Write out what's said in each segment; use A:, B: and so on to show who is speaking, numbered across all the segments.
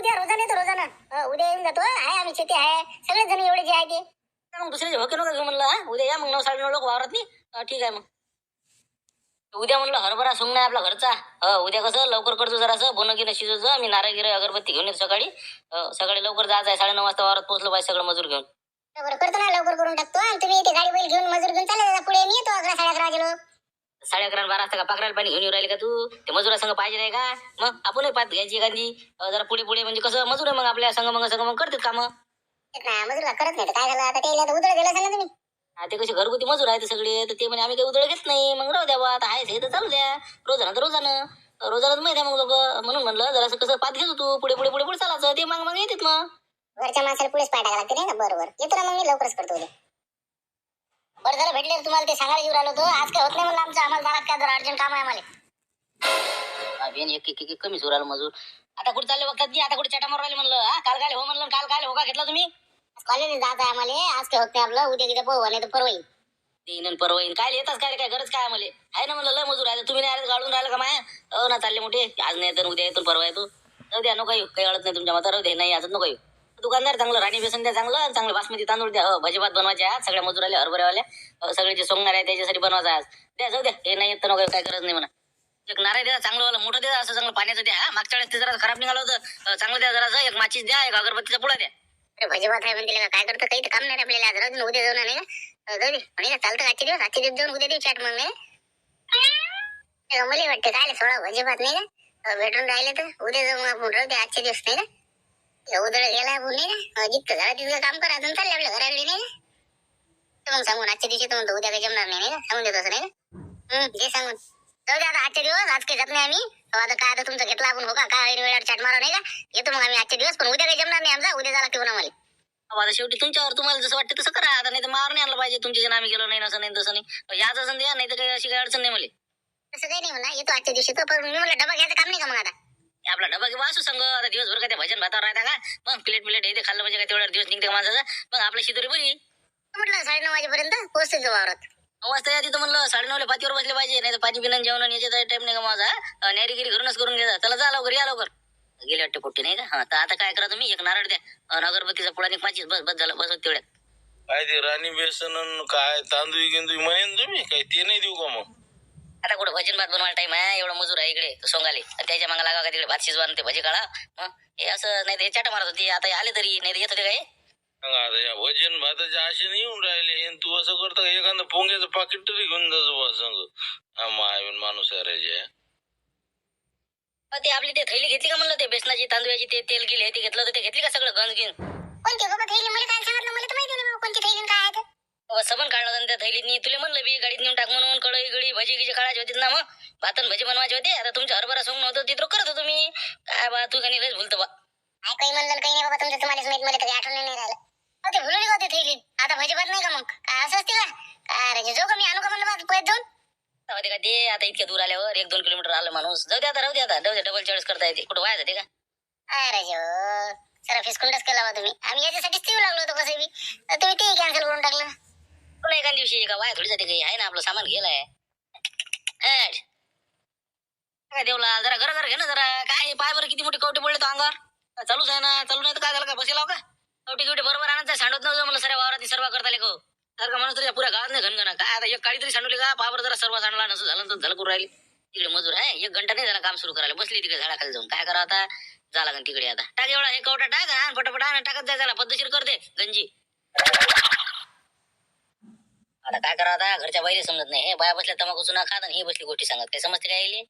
A: उद्या रोजाने येतो रोजानं. उद्या येऊन जातो. आहे आम्ही शेती आहे सगळे जण एवढे जे आहे ते.
B: मग दुसऱ्याचे होके नका घेऊ म्हणलं. उद्या या मग 9-9:30 लोक वावरात नाही. ठीक आहे मग. उद्या म्हणलं हरभरा सोंग नाही आपला घरचा. उद्या कसं लवकर करतो जरासं बोनगिनं शिजवतो. मी नारळ अगरबत्ती घेऊन येतो सकाळी. सकाळी लवकर जायचं आहे 9:30 वाजता वावरात पोहोचलो पाहिजे सगळं मजूर घेऊन.
A: बरोबर करतो ना लवकर करून टाकतो. आणि तुम्ही ते गाडी बैल घेऊन मजूर घेऊन चालले जा पुढे. मी येतो 11-11:30 वाजे लोक.
B: 11:30-12 वाजता का पाकराला पाणी घेऊन येऊ राहिले का तू? ते मजुरा संघ पाहिजे नाही का? मग आपणही पात घ्यायची एखादी. जरा पुढे पुढे म्हणजे कसं मजूर आहे मग आपल्या संघ मग करतात कामं.
A: मजूर करत नाही तर काय झालं आता त्याला तर उधळ गेलं ना तुम्ही.
B: ते कसे घरगुती मजूर आहेत सगळे तर ते म्हणजे आम्ही काही उदळ घेत नाही. मग राहू द्या बा आता आहेच हे तर चालू द्या. रोजानं माहिती आहे मग लोक. म्हणून म्हणलं जरासं कसं पात घेतो तू पुढे पुढे पुढे पुढे चालायचं. ते मग येतात मग.
A: घरच्या माणसाला पुढेच पाय टाका लागते नाही का. बरोबर येतो ना मग मी लवकरच करतो उद्या. बरं झालं भेटले तुम्हाला ते सांगायला येऊ राहिलो होतो. आज काय होत नाही म्हणलं आमचं आम्हाला जाणार काय जरा अर्जंट काम आहे आम्हाला.
B: एक कमी सुराला मजूर. आता कुठे चालले बघतात आता कुठे चटा मारू राहिले म्हणलं. काल काय हो म्हणलं काल हो का घेतला तुम्ही?
A: कॉलेज जात आहे आम्हाला. आज काय होत नाही आपलं. उद्या किती पोहू नाही तर परवा येईल.
B: तीन परवा येईल. काय येतात काय गरज काय आम्हाला आहे ना म्हणलं. लय मजूर आहे तुम्ही नाही गाडून राहिलं का माया. ना चालले मोठे आज नाही तर उद्या येतो परवा येतो. जाऊ द्या नको येऊ काही अडत नाही तुमच्या मतावर. दे नाही आज नको येऊ. दुकानदार चांगलं राणी बेसन द्या चांगलं बासमती तांदूळ द्या. भजीभात बनवायचे आज सगळ्या मजुराले हरभऱ्यावाल्या सगळे जे सोंगणार आहे त्याच्यासाठी बनवायचं आज द्या. जाऊ द्या हे नाही येत नको काय गरज नाही म्हणा. एक नारळ द्या चांगलं वाला मोठं द्या असं चांगलं पाण्याचं द्या. मागच्या वेळेस ते जरा खराब निघालं होतं. चांगलं द्या जरा. एक माचीस द्या एक अगरबत्तीचा पुडा द्या.
A: अरे भजीभात आहे म्हणजे काय करतो काही काम नाही आपल्याला. आज राहून उद्या जाऊन नाही का जाऊ दे म्हणजे चालतं आजचे दिवस जाऊन उद्या देऊ चाट मग नाही मला वाटतं काय थोडा भजीभात नाही का भेटून राहिले तर उद्या जाऊन आपण राहू दे आजचे दिवस नाही का. उदळ गेला आपण नाही का जितकं झालं तितकं काम करा चालले आपल्या घराकडे नाही का. मग सांगून आजच्या दिवशी तर उद्या काही जमणार नाही का सांगून देतो असं नाही का. जे सांगून जाऊ दे आता आजचे दिवस आज काही जात नाही आम्ही. आता काय आता तुमचं घेतला आपण हो का काय वेळावर चाट मारा नाही का. येतो मग आम्ही आजचे दिवस पण उद्या काही जमणार नाही आमचा. उद्या झाला किंवा आम्हाला
B: आता शेवटी तुमच्यावर तुम्हाला जसं वाटतं तसं करा. आता नाही तर मार नाही आणलं पाहिजे तुमच्या जण आम्ही गेलो नाही असं नाही तसं नाही. याच असं द्या नाही तर काही अशी काही अडचण नाही मला.
A: तसं काही नाही म्हणा येतो आजच्या दिवशी. तो पण मी मला डबा घ्यायचं काम नाही का मग आता.
B: आपला डबा किंवा असू सांग आता दिवसभर काय त्या भजन भातावर राहता का. मग प्लेट हे खाल्लं म्हणजे काय तेवढा दिवस निघते का माणसाचा. मग आपली शिदोरी बरी
A: म्हटलं 9:30 वाजेपर्यंत पोहोचते वावरात.
B: 9 वाजता या तिथं म्हणलं 9:30 पातीवर बसले पाहिजे. नाही तर पाणी पिणं जेवण याच्याचा टाइम नाही का माझा. नॅरीगिरी घरूनच करून घ्या. चला जा लवकर या लवकर. गेले वाटते पोट्टी नाही का. तर आता काय करा तुम्ही एक नारळ द्या अगरबत्तीचा पुडा माचीस बस झालं बस तेवढ्यात.
C: काय ते राणी बेसन काय तांदूळ गिंदूळ म्हणेन तुम्ही काय ते नाही देऊ का मग.
B: आता कुठं भजन भात बनवायला टाइम आहे. एवढा मजूर आहे इकडे सोंगाले त्याच्या मागा लागा का तिकडे भात शिजवा ते भजी काढा. हे असं नाही तर हे चाट मारत होती. आता आले तरी नाही तर येत होते काय.
C: आता या भजन भाताच्या आशे नाही येऊन राहिले. तू असं करता का एखादं पोंग्याचं पाकिट तरी घेऊन जातो संग. माणूस आहे
B: ते आपली ते थैली घेतली का म्हणलं. ते बेसनाची तांदूळाची ते तेल गेले ते घेतलं होतं ते घेतली का सगळं गंज घेऊन.
A: कोणती बाबा थैली मला काय सांगितलं मला तर माहिती नाही कोणती थैली काय आहे.
B: सबन काढलं होतं त्या थैलीतनी. तुला म्हणलं बी गाडीत नेऊन टाक म्हणून. कढई गडी भजी गिजी काढायची होती ना. मग भातन भजी बनवायचे होते. आता तुमच्या हरभरा सोंग नव्हतं तिथं करत होतो तुम्ही. काय बा तू काही लयच भुलतो बा.
A: काय काही म्हणलं काही नाही बाबा तुमचं तुम्हालाच माहित. मला तरी आठवण नाही राहिलं. ते भुलून होते थैली. आता भजी भात नाही का मग काय असं असते का. काय रे जो का मी आणू का म्हणलं बा पैसे जाऊन.
B: होते का ते आता इतक्या दूर आल्यावर 1-2 किलोमीटर आलं माणूस. जाऊ दे आता राहू दे आता डबल चार्ज करता येते. कुठं व्हायचं ते का.
A: अरे जो सर फिसकुंडच केला बा तुम्ही. आम्ही याच्यासाठीच येऊ लागलो होतो कसं बी. तुम्ही ते कॅन्सल करून टाकलं.
B: पुन्हा एका दिवशी का वाय थोडीसाठी काही आहे ना आपलं सामान गेलाय. काय देवला जरा घर घे ना जरा. काय पाय बरं किती मोठी कवटे पडले तो अंगावर. चालूच आहे ना. चालू नाही तर काय झालं का बसेल का. कवटी बरोबर आणत सांडत नव्हतं मला सर वावरात सर्व करता लेको. सारखा म्हणून तरी पुऱ्या गावात नाही घनघना. काय आता एक काळी तरी सांडवली का पावर जरा सर्व सांडला नसं झालं तर झालं करून राहिली. तिकडे मजूर आहे 1 घंटा नाही झाला काम सुरू करायला. बसली तिकडे झाडाखाली जाऊन. काय करा आता जा लागेल तिकडे. आता टाक एवढा हे कवटा टाक आण पटापट आण टाकत जाय झाला पद्धतशीर करते गंजी. आता काय करा आता घरच्या बाहेर समजत नाही. हे बाया बसल्या तमाखू सुना खात आणि ही बसली गोष्टी सांगत काय समजते काय येईल.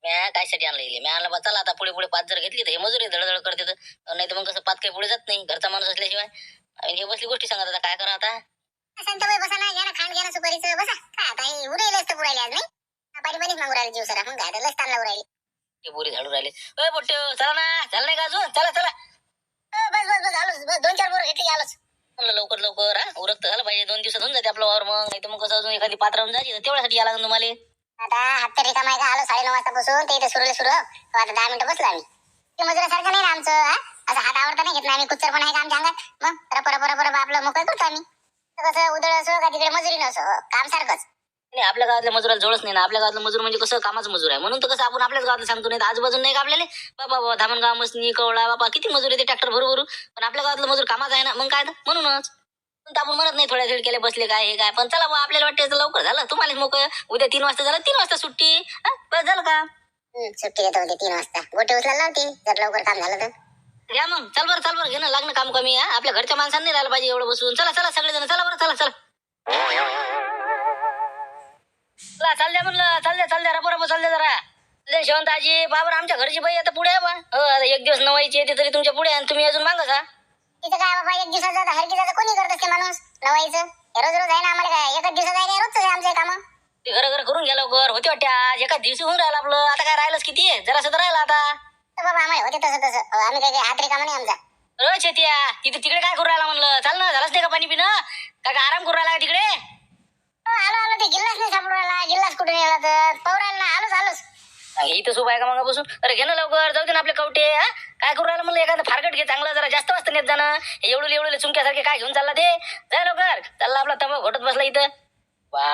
B: म्या कायसाठी आणलं येईल. मी आणलं बा चला आता पुढे 5 जर घेतली तर हे मजुरी धडधड करते तर. नाही तर मग कसं 5 काही पुढे जात नाही घरचा माणूस असल्याशिवाय. आणि हे बसली गोष्टी सांगत आता काय करा आता.
A: संतबाई बसा ना घ्या ना खांड घ्या ना सुपारीचं बसा. काय आता हे उरायला असतं पुरायला आज नाही. पाणी पाणीच मागू राहिले जीव सरा. मग काय लस ताणला उरायले.
B: ते बोरी झाडू राहिले. पोट्टे चला ना झालं नाही का अजून चला.
A: बस आलोच. 2-4 बोरं घेतली आलोच.
B: म्हणलं लवकर उरकत झालं पाहिजे. 2 दिवसात होऊन जाते आपलं वावर. मग नाही तर मग कसं अजून एखादी पात्र होऊन जायची तेवढ्यासाठी या लागेल तुम्हाला.
A: आता हात तरी रिकामा आहे का. आलो 9:30 वाजता बसून ते इथे सुरू आता 10 मिनिटं बसलो आम्ही. ते मजुरासारखं नाही ना आमचं. असं हात आवडता नाही घेत ना आम्ही. कुच्चर पण आहे का आमच्या अंगात. मग रपर आपलं मोकळं करतो आम्ही. कसं उदळ असो का तिकडे मजुरी नसो काम सारखंच.
B: नाही आपल्या गावातल्या मजुराला जोडच नाही ना. आपल्या गावातला मजूर म्हणजे कसं कामाचं मजूर आहे, म्हणून तर कसं आपण आपल्याच गावातलं सांगतो. नाही आजूबाजून नाही का आपल्याला बाबा धामणगाव मसनी कवळा बाबा किती मजूर येते ट्रॅक्टर भरू. पण आपल्या गावातलं मजूर कामाचं आहे ना, मग काय तर म्हणूनच. पण आपण म्हणत नाही थोड्या केले बसले काय हे काय. पण चला बुवा, आपल्याला वाटतं लवकर झालं तुम्हाला मोकळं. उद्या 3 वाजता झालं, 3 वाजता सुट्टी. बस झालं का.
A: सुट्टी देतो होते 3 वाजता. गोटे उचलायला लावते जर लवकर काम झालं तर.
B: या मग चल बरं घे ना, लागणं काम कमी. आपल्या घरच्या माणसांनी राहिलं पाहिजे एवढं बसून. चला सगळेजण चला बरं चला. चाल द्या म्हणलं, चाल द्या रबर चाल द्या जरा. लय शेवंताजी बाबर आमच्या घरची बाई आता पुढे आहे बा. आता 1 दिवस नवायची येते तरी तुमच्या पुढे आणि तुम्ही अजून मागा.
A: तिथं काय बाबा 1 दिवसाचं हर दिवसाचं कोणी करत असते माणूस नवायचं. रोज आहे ना आम्हाला काय 1 दिवसाचं आहे काय रोजचं आहे आमचं काम.
B: ते घर करून घ्या लवकर. होते वाटते आज एका दिवशी होऊन राहिलं आपलं. आता काय राहिलंच किती जरासं तर राहिलं आता.
A: तर बाबा आम्हाला होते तसं आम्ही काय हातरी काम नाही आमचा.
B: शेतिया तिकडे काय करू राहिला म्हणलं. चाल ना, झालंच नाही का पाणी पिणं. काय आराम करू राहिला तिकडे.
A: आलो ते गिल्लास नाही सापडू राहिला. गिल्लास कुठे नेला तर पवरायला ना आलोच.
B: इथं सुबह आहे का मग बसून. अरे घे ना लवकर, जाऊ दे ना आपले कवटे. काय करू राहिला म्हणलं. एखादं फारकट घे चांगलं, जरा जास्त वाजता नेत जाणं. एवढे चुंक्यासारखे काय घेऊन चालला ते. जाय लवकर. चालला आपला तंबा घोटत बसला इथं.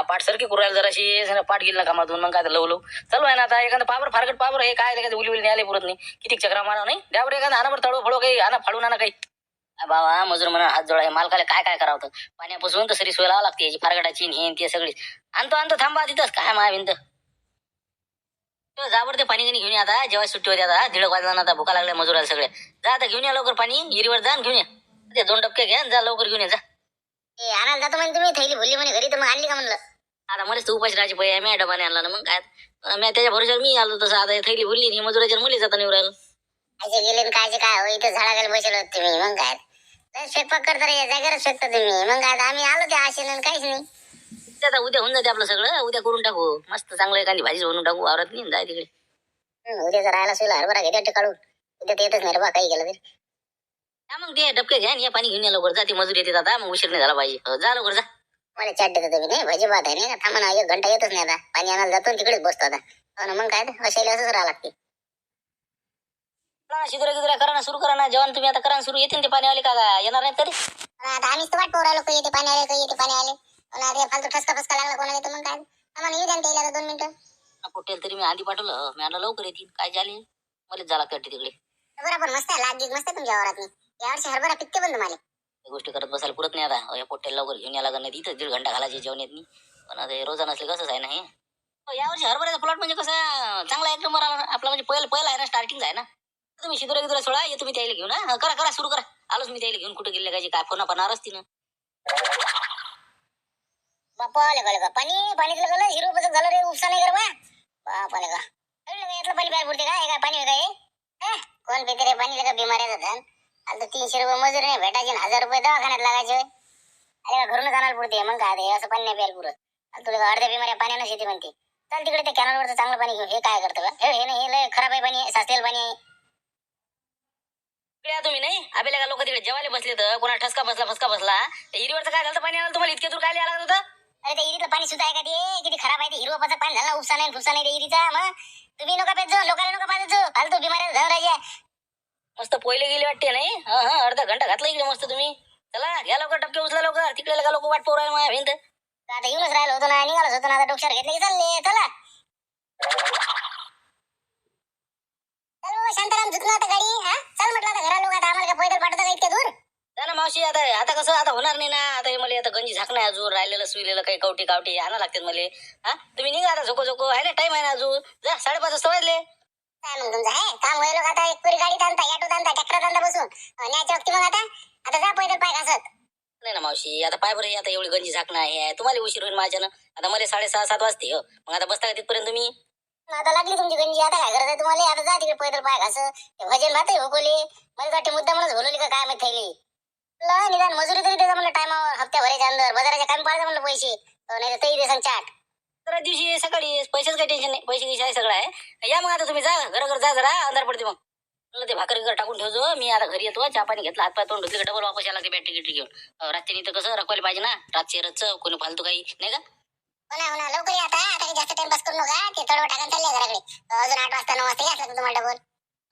B: पाठ सारखी करू राहिला जराशी. पाठ गेली ना कामातून मग काय लवलो चालू आहे ना. आता एखादं पावर फारकट पावर हे काय एखादं उली न्यायला पुरत नाही. किती चक्रा मारा नाही द्यावर एखादं आणावर तळो फळो काही आणा फाडून आणा काही. बाबा मजूर म्हणा हात जोडा. मालकाला काय करावं होतं. पाण्यापासून तर सरी सोय लावा लागते याची फारकटाची हे ते सगळी. आणतो थांबा तिथंच काय माया भिंत. जाबर ते पाणी घेऊन या आता. जेव्हा सुट्टी होती आता 1:30 वाजला आता भुका लागल्या मजुराला सगळे. जा आता घेऊन या लवकर पाणी. हिरीवर जा घेऊन या. ते 2 डबके घ्या जा लवकर घेऊन या जा.
A: आणायला जातो म्हणजे तुम्ही थैली भरली म्हणे घरी तर मग आणली का म्हणलं.
B: आता मलाच तर उपाशी राहायची पाहिजे. मी डबाने आणला ना मग काय. मी त्याच्या भरोशावर मी आलो तसं. आता थैली भरली नाही मजुराच्या मुली जाता निवड राहिलं.
A: कायचे गेले कायचे काय हो इथं झाडाखाली बसेल होत तुम्ही. मग काय स्वयंपाक करता रे जागेवरच फेकता तुम्ही. मग काय आम्ही आलो त्या आशेनं काहीच नाही.
B: आता उद्या होऊन जाते आपलं सगळं. उद्या करून टाकू मस्त चांगलं एखादी भाजी बनवून टाकू वावरात नाही जाय तिकडे.
A: उद्याचा राहायला सोयला हरभरा घेते काढून. उद्या तर येतच नाही रे बा काही केलं तरी.
B: मग ते डबके घ्या या पाणी घेऊन या लवकर. जाते मजूर येते आता मग उशीर नाही झाला पाहिजे. जा लवकर जा.
A: मला चाट देतो तुम्ही नाही भजी भात आहे नाही का. थांबा ना 1 घंटा येतच नाही आता. पाणी आणायला जातो तिकडेच बसतो आता. मग काय अशाला असंच राहा लागते.
B: शिदुरा करा ना सुरू करा ना. जेवण तुम्ही आता करा सुरू. येते ते पाणीवाले का येणार नाही तरी.
A: आता आम्हीच तर वाट पाहू राहिलो. येते पाणी आले. पण आता फालतू ठसका फसका लागला कोणाला येतं मग काय आम्हाला येऊ द्या ना त्याला 2 मिनिटं.
B: पोटेल तरी मी आधी पाठवलं. मी आणलं लवकर येतील काय झाले. मलाच जा लागतं तिकडे.
A: बरोबर मस्त आहे. लाग मस्त आहे तुमच्या वावरात. यावर्षी हरभरा पिकते बंद मला.
B: गोष्टी करत बसायला पुरत नाही आता. या पोटेल लवकर घेऊन यायला लागत नाही. इथं 1.5 घंटा घालायचे जेवण येत नाही. पण आता रोजा नसले कसंच आहे ना हे. यावर्षी हरभऱ्याचा प्लॉट म्हणजे कसं चांगला 1 नंबर आला आपला. म्हणजे पहिला आहे ना स्टार्टिंग आहे ना. तुम्ही शिदुरा सोडा ये तुम्ही त्याला घेऊन. करा सुरू करा. आलोच मी त्याला घेऊन. कुठे गेले काय फोन पणार असती ना.
A: बाप्पा लगा पाणी झालं हिरो झालं रे. उपसा नाही कर बापा लगा यातलं पाणी प्यायला पुरते का. पाणी काय कोण पिते रे पाणी लगा. बिमाऱ्या जातात. आता 300 रुपये मजूर नाही भेटायचे 1000 रुपये दवाखान्यात लागायचे. अरे घरून जाणार पुरते मग काय असं पाणी नाही प्यायला पुरत. तुला अर्ध्या बिमाऱ्या पाण्यानंच येते म्हणते. चल तिकडे ते कॅनलवरचं चांगलं पाणी घेऊन. हे काय करतं का हे नाही हे लय खराब आहे पाणी. साचलेलं पाणी आहे.
B: तुम्ही नाही आपल्याला लोक तिकडे जेवायला बसले तर कोणा ठसका फसका बसला. हिरीवरचं काय झालं पाणी आलं तुम्हाला इतके दूर काय आला होतं.
A: अरे ते इरीतलं पाणी सुद्धा आहे का ते किती खराब आहे. ते हिरवाचं पाणी झालं उपसा नाही फुसा नाही इरीचा. मग तुम्ही नका पेत जाऊ लोकांना नका पाजत जाऊ. फालतू बिमाऱ्या झालं राहिजे.
B: मस्त पहिले गेले वाटते नाही. अर्धा घंटा घातला इकडे मस्त तुम्ही. चला घ्या लवकर टपके उचला लवकर. तिकडे लगा लोक वाट पोराय माझ्या भिंत.
A: आता येऊनच राहिलो होतो ना निघालोच होतो ना. आता डोक्यावर घेतले की चालले. चला शांताराम झुकला आता गाडी. चल म्हटलं आता घरा लोक आता आम्हाला पैदल पाठवता का इतक्या दूर.
B: ना मावशी आता कसं आता होणार नाही ना. आता हे मला आता गंजी झाकणं अजून राहिलेलं सुईलेलं काही कवटी आणा लागतात मला. तुम्ही निघा आता झोको आहे ना. टाइम आहे ना अजून. जा 5:30 वाजता वाजले.
A: काय मग तुमचं आहे काम व्हायला का. आता एक पुरी गाडीत आणता ऑटोत आणता ट्रॅक्टरात आणता बसून न्यायच्या वक्ती मग आता जा पैदल पाय घासत.
B: नाही ना मावशी आता पाय बरं आता एवढी गंजी झाकणं आहे. तुम्हाला उशीर होईल माझ्यानं. आता मला 6:30-7 वाजते. मग आता बसता का तिथपर्यंत तुम्ही.
A: आता लागली तुमची गंजी. आता काय गरज आहे तुम्हाला. आता जा तिकडे पैदल पाय घास. भजन भात भोकोली मला वाटते मुद्दा म्हणून भोलवली का काय माहिती थैली. निदान मजुरी तरी देता म्हणलं टायमावर. हप्त्या भरायच्या अंदर बाजाराच्या काम पाळता म्हणलं पैसे. नाही तर तरी दे सांग चाट.
B: तर दिवशी सकाळी पैशाच काही टेन्शन नाही. पैसे गिशे आहे सगळं आहे. या मग आता तुम्ही जा घर जा जरा अंधार पडते. मग म्हणलं ते भाकर टाकून ठेवतो. मी आता घरी येतो. चहा पाणी घेतला हातपाय तोंड धुतले डबल वापस यायला ते बॅटरी गिटरी घेऊन. रात्री तर कसं रखवायला पाहिजे ना. रातची रच कोणी फालतू काही नाही का.
A: हो ना लवकर या आता. आता जास्त टाइम पास करू नका. ते तडवा टाकून चालले घराकडे. अजून 8 वाजता 9 वाजता यायचं तुम्हाला डबल.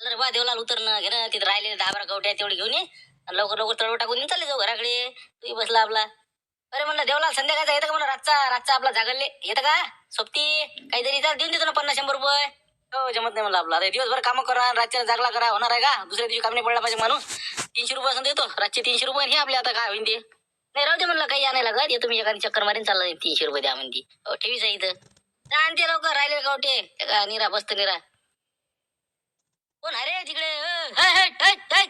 B: अरे बा देवलाल उतरणं घेणं तिथे राहिले 10-12 कवट्या तेवढी घेऊन ये. लवकर तळव टाकून चालले जाऊ घराकडे. तू बसला आपला अरे म्हणलं देवला संध्याकाळचा येतं का म्हणलं रातचा आपला जागरले येतं का सोबती काहीतरी देऊन देतो ना 50-100 रुपये. हो जमत नाही म्हणलं आपला दिवसभर काम करा रातच्या जागला करा होणार आहे का दुसऱ्या दिवशी काम नाही पडला पाहिजे माणूस. 300 रुपये असं देतो रातचे 300 रुपये हे आपले आता काय होईन ते. नाही राहू दे म्हणलं काही आणायला लागत येतो मी एखादी चक्कर मारीन चाललं 300 रुपये द्या म्हणती. हो ठेवीच आहे इथं आणते लवकर राहिले गावटे निरा बसत निरा. कोण अरे तिकडे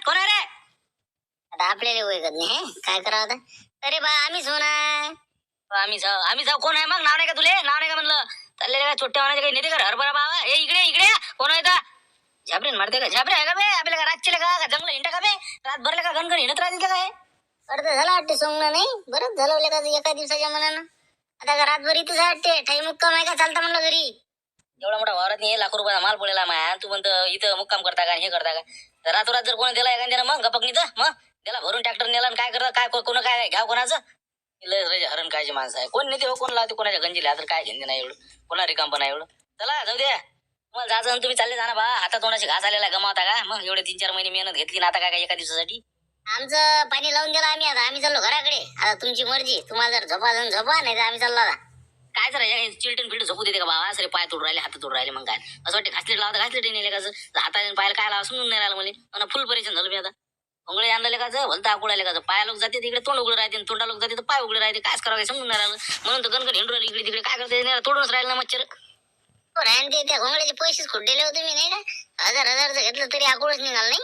B: कोण अरे
A: आता आपल्याला ओळखत नाही हे? काय करावं आता. अरे बा आम्हीच हो ना.
B: आम्ही जाऊ कोण आहे मग नाव नाही का तुले नाव नाही का म्हणलं चाललेले का छोट्या मानाचे काही नेते का हरभरा बाबा हे इकडे कोण आहे का झाबरीन मारते का झाबरे आहे का बे आपल्याला का रातचे का जंगल हिंडा का बे रात भरले का गणगण हिंडत राहतील का काय.
A: अर्ध झाला वाटते सोंगणं नाही बरंच झालं का एका दिवसाच्या मनानं. आता का रातभर इथंच वाटते ठाई मुक्काम आहे का चालता म्हणलं घरी.
B: एवढा मोठा वावरात नाही लाखो रुपयाचा माल पडलेला माया तू म्हणतो इथं मुक्काम करता का हे करता का रातोरात जर कोणी दिला एखाद्यानं मग गपकणीचं मग त्याला भरून ट्रॅक्टर नेला काय करता काय कोण काय घ्याव कोणाचं. हरण कायची माणसं आहे कोण नेते कोण लावते कोणाच्या गंजीला तर काय घेणे नाही एवढं कोणा रिकाम पण आहे एवढं. चला जाऊ द्या तुम्हाला जायचं तुम्ही चालले जा ना बा हातात तोंडाची घास आलेला गमावता का मग एवढे 3-4 महिने मेहनत घेतली ना आता काय एका दिवसासाठी.
A: आमचं पाणी लावून दिलं आम्ही आता आम्ही चाललो घराकडे. आता तुमची मर्जी तुम्हाला जर झोपा जाऊन झोपा नाही तर आम्ही चाललो आता.
B: काय जरा चिलटून फिल्ट झोपू देते का बाबा सरे पाय तोड राहिले हात तोड राहिले मग काय असं वाटतं घासलेट लावता घासलेट नेले का हाताने पायाला काय लावा समजून नाही राहिलं मला फुल परेशान झालं मी आता. उंगळे आणले का भलता आकुळाले का पाया लोक जाते तिकडे तोंड उघडं राहते तोंडा लोक जाते तर पाय उघडे राहते काय करावं समजून नाही राहिलं म्हणून तर गणगण हिंडू राहिली इकडे तिकडे काय करते तोडूनच राहिलं ना मच्छर.
A: राहून ते त्या घोंगड्याचे पैसेच खुड्डेले होते मी नाही का 1000 घेतलं तरी आकुळच निघाल नाही.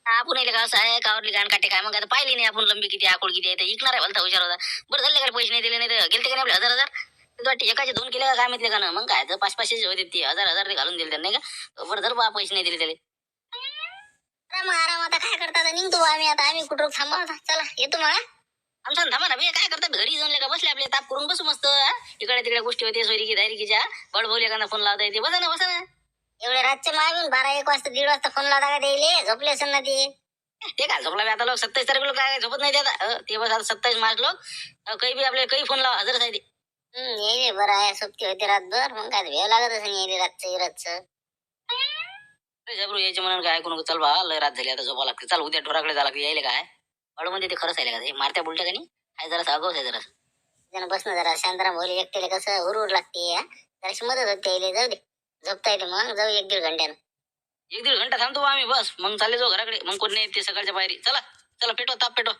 B: आपण येईल का असं आहे कावरली गाण काटे काय मग आता पाहिली नाही आपण लंबी किती आकुळ किती आहे इकणार आहे भलता हुशार होता. बरं झाले काय पैसे नाही दिले नाही तर गेलते का नाही आपले 1000 वाटते एकाचे 2 केले का काय माहिती का ना मग काय तर 500-500 होते ते 1000 ते घालून दिले त्यांनी का बरं झालं बा पैसे नाही दिले त्याला.
A: आराम आता काय करता आता निघतो आम्ही आता आम्ही कुठं थांबा आता चला येतो मला.
B: आमचा थांबा ना बे काय करतात घरी जाऊन का बसले आपले ताप करून बसू मस्त इकडे तिकडे गोष्टी होते सोयरी धायरिकीच्या बडबोल एखादा फोन लावता येते बसा ना.
A: एवढे रातचे मागून 12-1 वाजता 1:30 वाजता फोन लावता का द्यायले झोपले असेल ना
B: ते काय झोपला बे आता लोक 27 तारीख लोक काय झोपत नाही ते आता ते बस आता 27 मार्च लोक काही बी आपले काही फोन लावा हजरच आहे ते.
A: येईल बरं आहे सोबती होते रातभर मग काय भेव लागत असेल येईल रातचं.
B: जबरू यायचे म्हणून काय ऐकू नको चल बा लय रात झाली आता झोपा लागते चल उद्या ढोराकडे जा लागते यायला काय अडू म्हणजे ते खरंच आहे का ते मारत्या बोलत्या का नाही काय जरा आगाऊच आहे जरा
A: जण बसणं जरा शांतराम बोली एकट्याला कसं हुरहुर लागते जराशी मदत होते यायले जाऊ दे झोपता येते मग जाऊ 1-1.5 घंट्यानं.
B: 1-1.5 घंटा थांबतो आम्ही बस मग चालले जाऊ घराकडे मग कोण नाही ते सकाळच्या पायरी चला पेटवा ताप पेटवा.